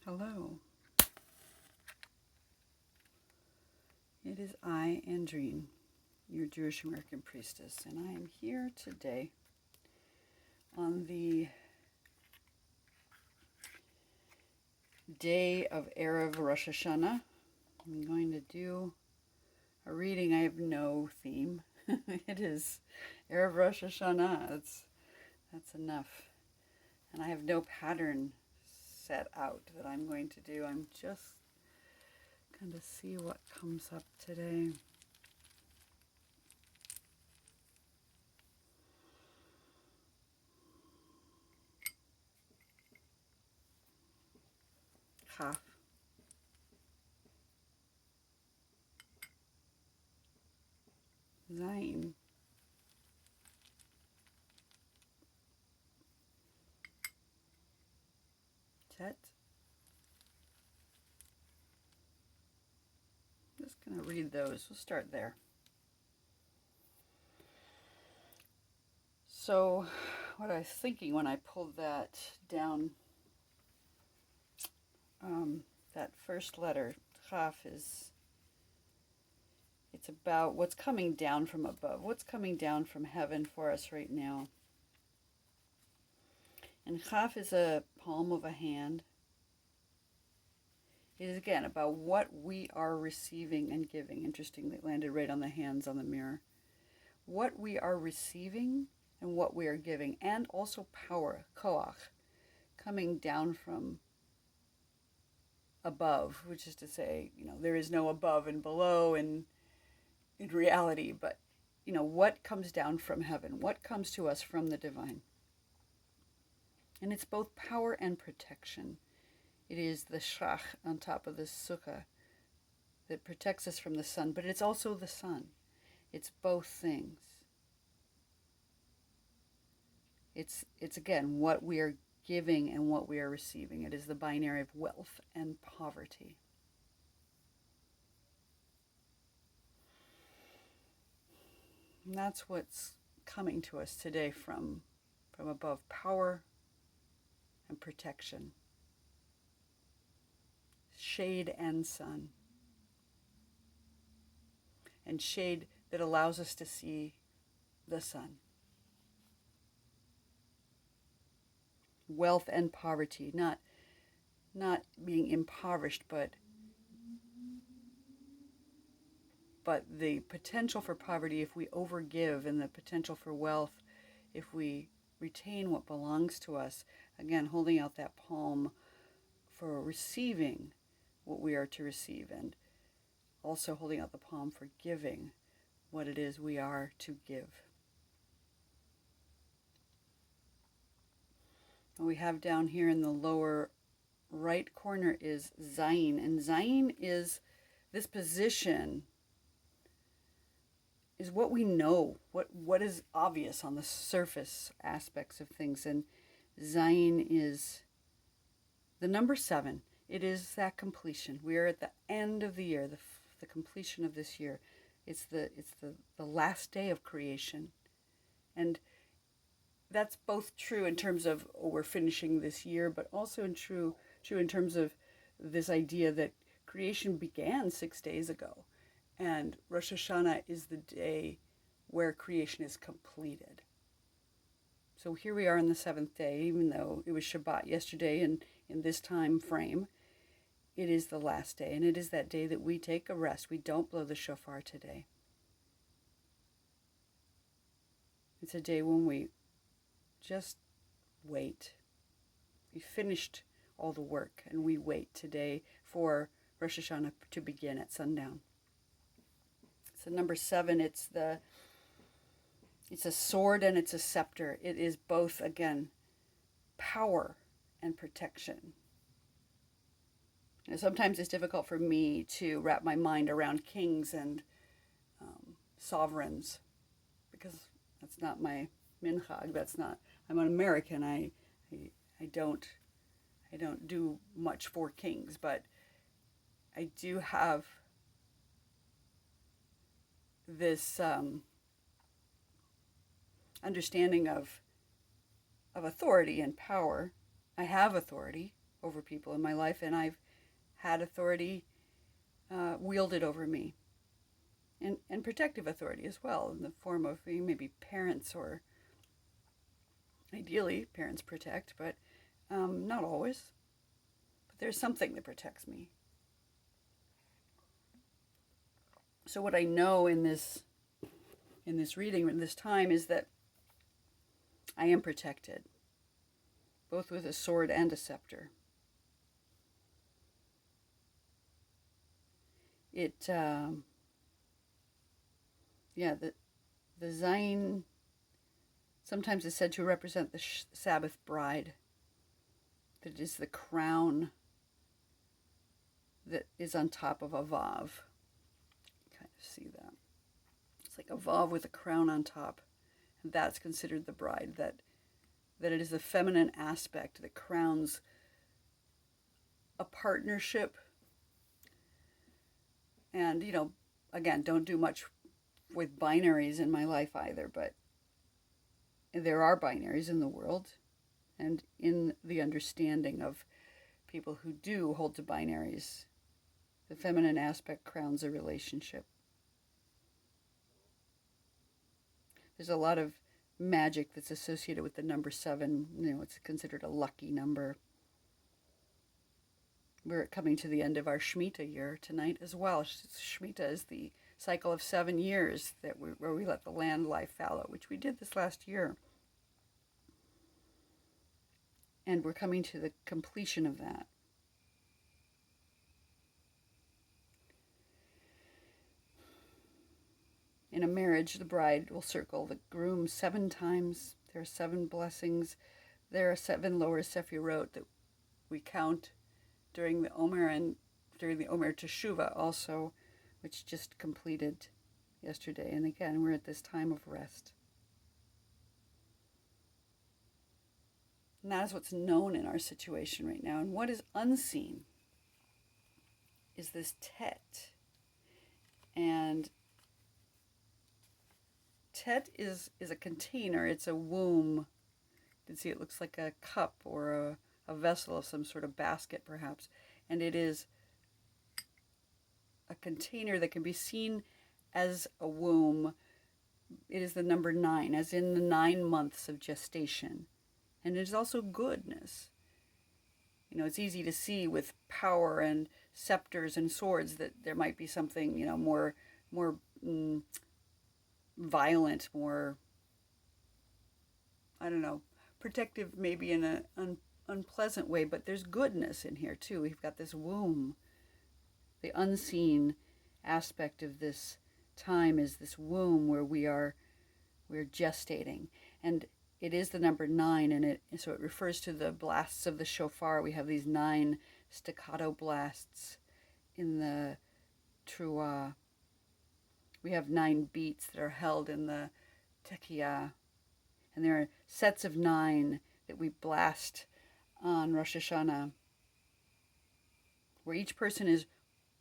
Hello. It is I, Andrine, your Jewish American Priestess, and I am here today on the day of Erev Rosh Hashanah. I'm going to do a reading. I have no theme. It is Erev Rosh Hashanah. That's enough. And I have no pattern set out that I'm going to do. I'm just going to see what comes up today. Chaf. Zayin. Tet. I'm just going to read those. We'll start there. So, what I was thinking when I pulled that down, that first letter, Chaf, it's about what's coming down from above, what's coming down from heaven for us right now. And Chaf is a palm of a hand. It is, again, about what we are receiving and giving. Interestingly, it landed right on the hands on the mirror. What we are receiving and what we are giving, and also power, koach, coming down from above, which is to say, there is no above and below in reality, but, what comes down from heaven, what comes to us from the divine. And it's both power and protection. It is the shach on top of the sukkah that protects us from the sun, but it's also the sun. It's both things. It's again, what we are giving and what we are receiving. It is the binary of wealth and poverty. And that's what's coming to us today from above, power and protection, shade and sun, and shade that allows us to see the sun. Wealth and poverty, not being impoverished, but the potential for poverty if we overgive, and the potential for wealth if we retain what belongs to us. Again, holding out that palm for receiving what we are to receive, and also holding out the palm for giving what it is we are to give. What we have down here in the lower right corner is Zayin, and Zayin is this position, is what we know, what is obvious on the surface aspects of things. And Zayin is the number 7. It is that completion. We are at the end of the year, the completion of this year. It's the last day of creation, and that's both true in terms of we're finishing this year, but also true in terms of this idea that creation began 6 days ago, and Rosh Hashanah is the day where creation is completed. So here we are on the 7th day, even though it was Shabbat yesterday, and in this time frame, it is the last day, and it is that day that we take a rest. We don't blow the shofar today. It's a day when we just wait. We finished all the work, and we wait today for Rosh Hashanah to begin at sundown. So number 7, it's a sword and it's a scepter. It is both, again, power and protection. And sometimes it's difficult for me to wrap my mind around kings and sovereigns, because that's not my minchag. That's not. I'm an American. I don't do much for kings, but I do have this understanding of authority and power. I have authority, over people in my life, and I've had authority wielded over me, and protective authority as well, in the form of maybe parents, or ideally parents protect, but not always. But there's something that protects me. So what I know in this reading, in this time, is that I am protected, both with a sword and a scepter. The Zayin sometimes is said to represent the Sabbath bride, that it is the crown that is on top of a Vav. Kind of see that. It's like a Vav with a crown on top. And that's considered the bride, that it is the feminine aspect that crowns a partnership. And, again, don't do much with binaries in my life either, but there are binaries in the world, and in the understanding of people who do hold to binaries, the feminine aspect crowns a relationship. There's a lot of magic that's associated with the number 7. It's considered a lucky number. We're coming to the end of our Shemitah year tonight as well. Shemitah is the cycle of 7 years where we let the land lie fallow, which we did this last year. And we're coming to the completion of that. In a marriage, the bride will circle the groom 7 times. There are 7 blessings. There are 7 lower Sefirot that we count during the Omer, and during the Omer Teshuvah also, which just completed yesterday. And again, we're at this time of rest. And that is what's known in our situation right now. And what is unseen is this Tet. And Tet is a container. It's a womb. You can see it looks like a cup or a vessel of some sort of basket, perhaps. And it is a container that can be seen as a womb. It is the number 9, as in the 9 months of gestation. And it is also goodness. It's easy to see with power and scepters and swords that there might be something, more violent, more, protective, maybe in an unpleasant way, but there's goodness in here too. We've got this womb. The unseen aspect of this time is this womb where we're gestating. And it is the number 9, and so it refers to the blasts of the shofar. We have these 9 staccato blasts in the Truah. We have 9 beats that are held in the Tekiyah. And there are sets of 9 that we blast on Rosh Hashanah, where each person is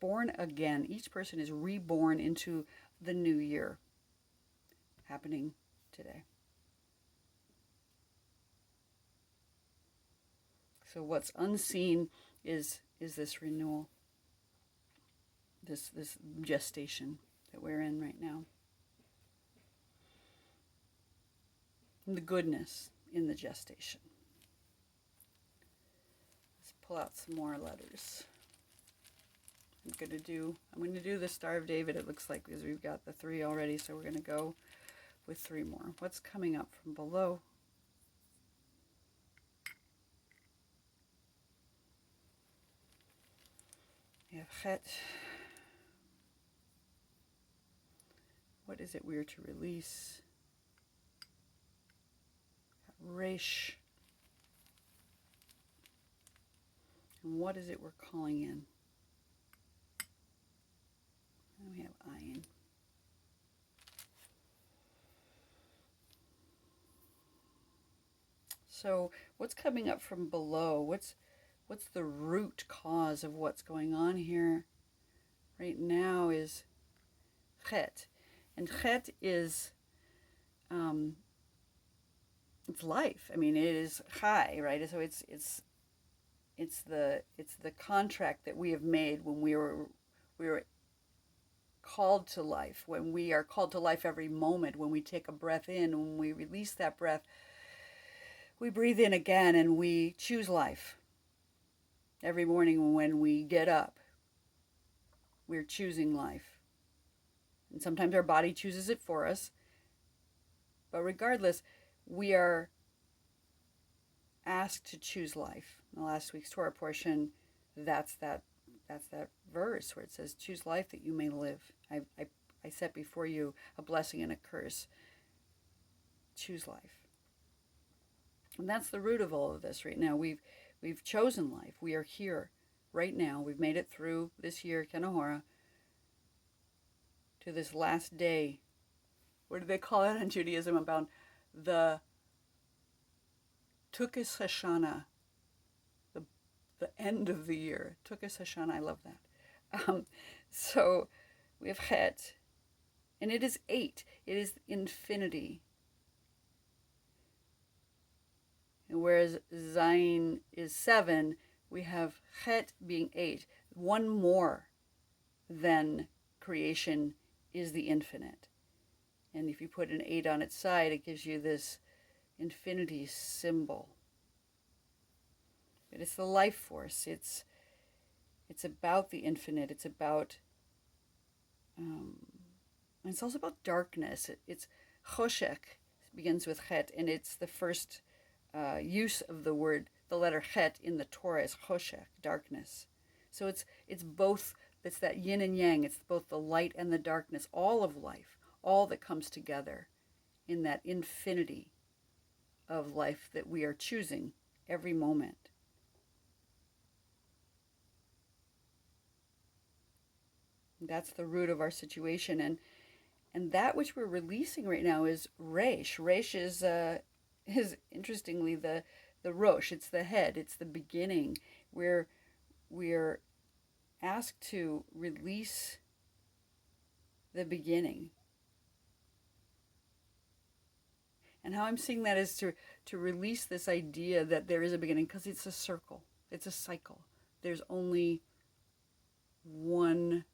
born again. Each person is reborn into the new year, happening today. So what's unseen is this renewal, this gestation that we're in right now. And the goodness in the gestation. Let's pull out some more letters. I'm going to do the Star of David, it looks like, because we've got the 3 already, so we're going to go with 3 more. What's coming up from below? We have Chet. What is it we're to release? Rosh. And what is it we're calling in? And we have Ayin. So what's coming up from below? What's the root cause of what's going on here right now is Chet. And Chet is, it's life. I mean, it is Chai, right? So it's It's the contract that we have made when we were called to life, when we are called to life every moment, when we take a breath in, when we release that breath, we breathe in again and we choose life. Every morning when we get up, we're choosing life. And sometimes our body chooses it for us. But regardless, we are asked to choose life. In the last week's Torah portion, that's that verse where it says, choose life that you may live. I set before you a blessing and a curse. Choose life. And that's the root of all of this right now. We've chosen life. We are here right now. We've made it through this year, Kenahora, to this last day. What do they call it in Judaism? About the Tukis Hashanah, the end of the year. Tukis Hashanah, I love that. So we have Chet, and it is 8. It is infinity. And whereas Zayin is 7, we have Chet being 8. One more than creation is the infinite. And if you put an 8 on its side, it gives you this infinity symbol. But it's the life force. It's about the infinite. It's about, and it's also about darkness. It's Choshek, begins with Chet, and it's the first use of the letter Chet in the Torah is Choshek, darkness. So it's both. It's that yin and yang. It's both the light and the darkness. All of life, all that comes together in that infinity of life that we are choosing every moment. That's the root of our situation, and that which we're releasing right now is Rosh. Rosh is interestingly the Rosh. It's the head. It's the beginning. We're asked to release the beginning. And how I'm seeing that is to release this idea that there is a beginning, because it's a circle. It's a cycle. There's only one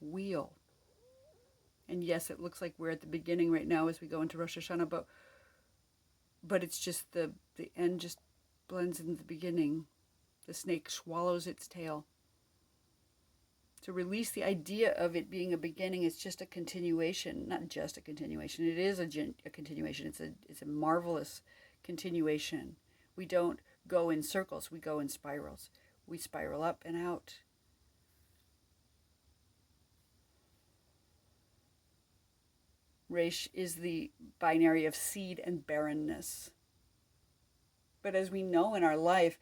wheel. And yes, it looks like we're at the beginning right now as we go into Rosh Hashanah, but it's just the end just blends into the beginning. The snake swallows its tail. To release the idea of it being a beginning, it's just a continuation. Not just a continuation. It is a continuation. It's a marvelous continuation. We don't go in circles. We go in spirals. We spiral up and out. Resh is the binary of seed and barrenness. But as we know in our life,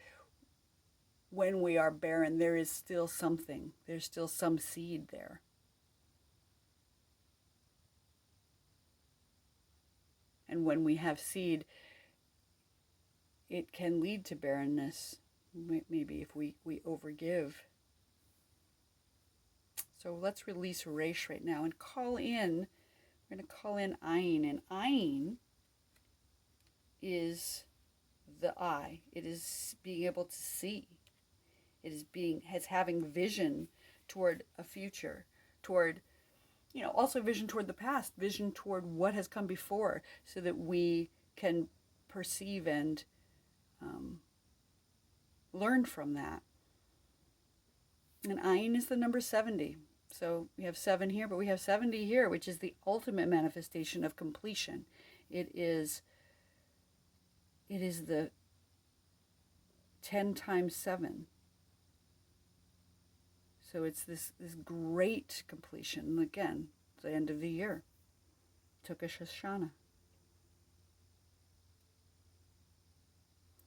when we are barren, there is still something. There's still some seed there. And when we have seed, it can lead to barrenness, maybe if we overgive. So let's release Resh right now and call in. We're going to call in Ayin. And Ayin is the eye. It is being able to see. It is having vision toward a future, toward, also vision toward the past, vision toward what has come before, so that we can perceive and learn from that. And Ayin is the number 70. So we have 7 here, but we have 70 here, which is the ultimate manifestation of completion. It is the 10 times 7. So it's this great completion. And again, the end of the year. Tukish Hashanah.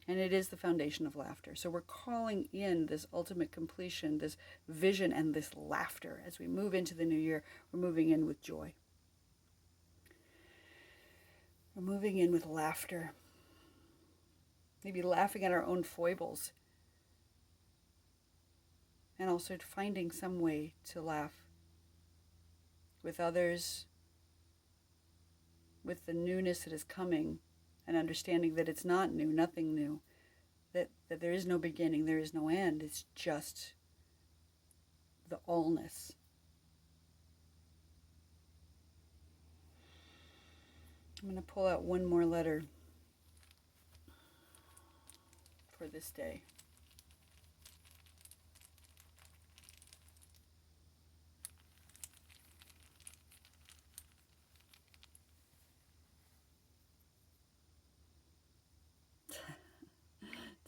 And it is the foundation of laughter. So we're calling in this ultimate completion, this vision, and this laughter. As we move into the new year, we're moving in with joy. We're moving in with laughter. Maybe laughing at our own foibles. And also finding some way to laugh with others, with the newness that is coming and understanding that it's not new, nothing new, that there is no beginning, there is no end. It's just the allness. I'm going to pull out one more letter for this day.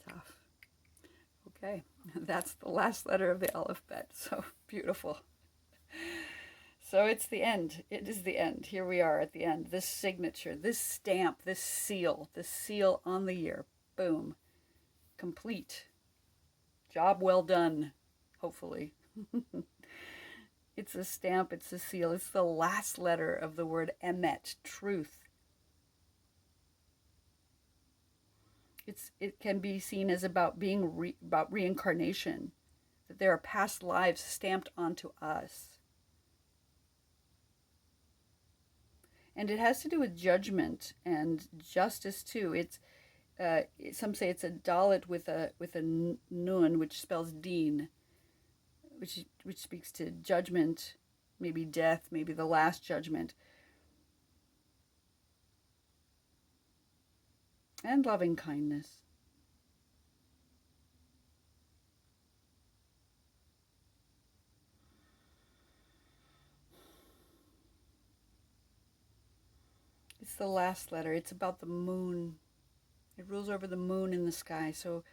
Tough. Okay, that's the last letter of the alphabet. So beautiful. So it's the end. It is the end. Here we are at the end. This signature, this stamp, this seal on the year. Boom. Complete. Job well done, hopefully. It's a stamp, it's a seal. It's the last letter of the word emet, truth. It can be seen as about being about reincarnation, that there are past lives stamped onto us. And it has to do with judgment and justice too. It's some say it's a dalet with a nun, which spells deen, which speaks to judgment, maybe death, maybe the last judgment, and loving kindness. It's the last letter. It's about the moon. It rules over the moon in the sky. So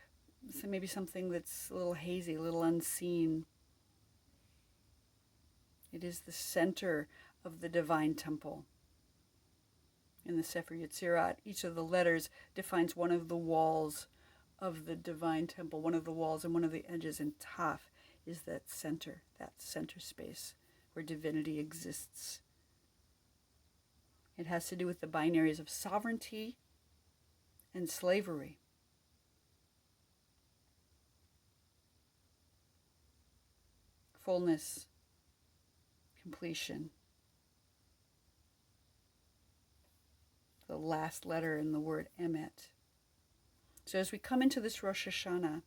maybe something that's a little hazy, a little unseen. It is the center of the divine temple. In the Sefer Yetzirah, each of the letters defines one of the walls of the divine temple, one of the walls and one of the edges. And Taf is that center space where divinity exists. It has to do with the binaries of sovereignty and slavery. Fullness, completion. The last letter in the word emet. So as we come into this Rosh Hashanah,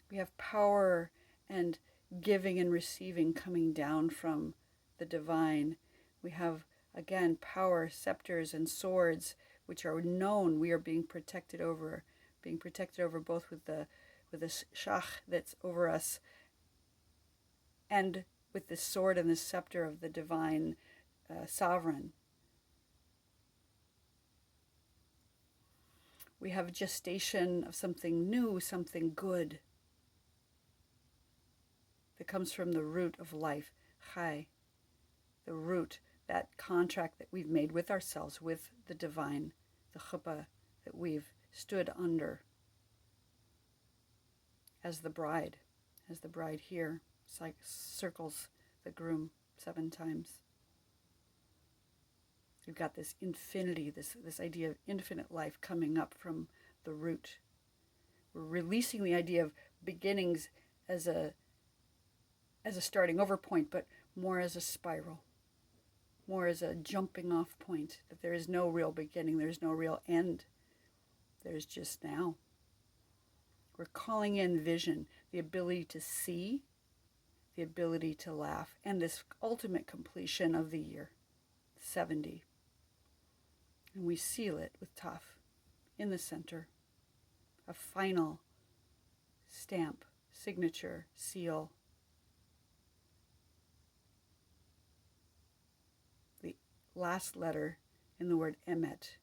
we have power and giving and receiving coming down from the divine. We have, again, power, scepters, and swords, which are known. We are being protected over both with the shach that's over us, and with the sword and the scepter of the divine sovereign. We have a gestation of something new, something good, that comes from the root of life, chai, the root, that contract that we've made with ourselves, with the divine, the chuppah that we've stood under as the bride here circles the groom 7 times. We've got this infinity, this idea of infinite life coming up from the root. We're releasing the idea of beginnings as a starting over point, but more as a spiral, more as a jumping off point, that there is no real beginning, there's no real end. There's just now. We're calling in vision, the ability to see, the ability to laugh, and this ultimate completion of the year, 70. And we seal it with Taf in the center, a final stamp, signature, seal. The last letter in the word emet,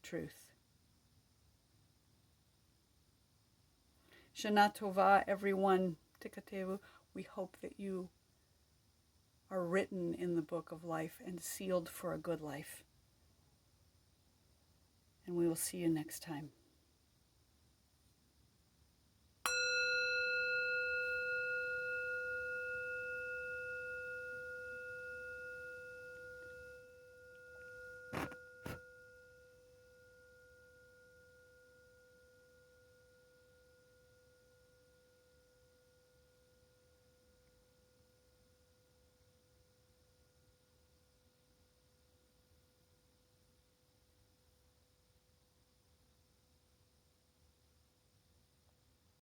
truth. Shana Tova, everyone, Tikatevu. We hope that you are written in the book of life and sealed for a good life. And we will see you next time.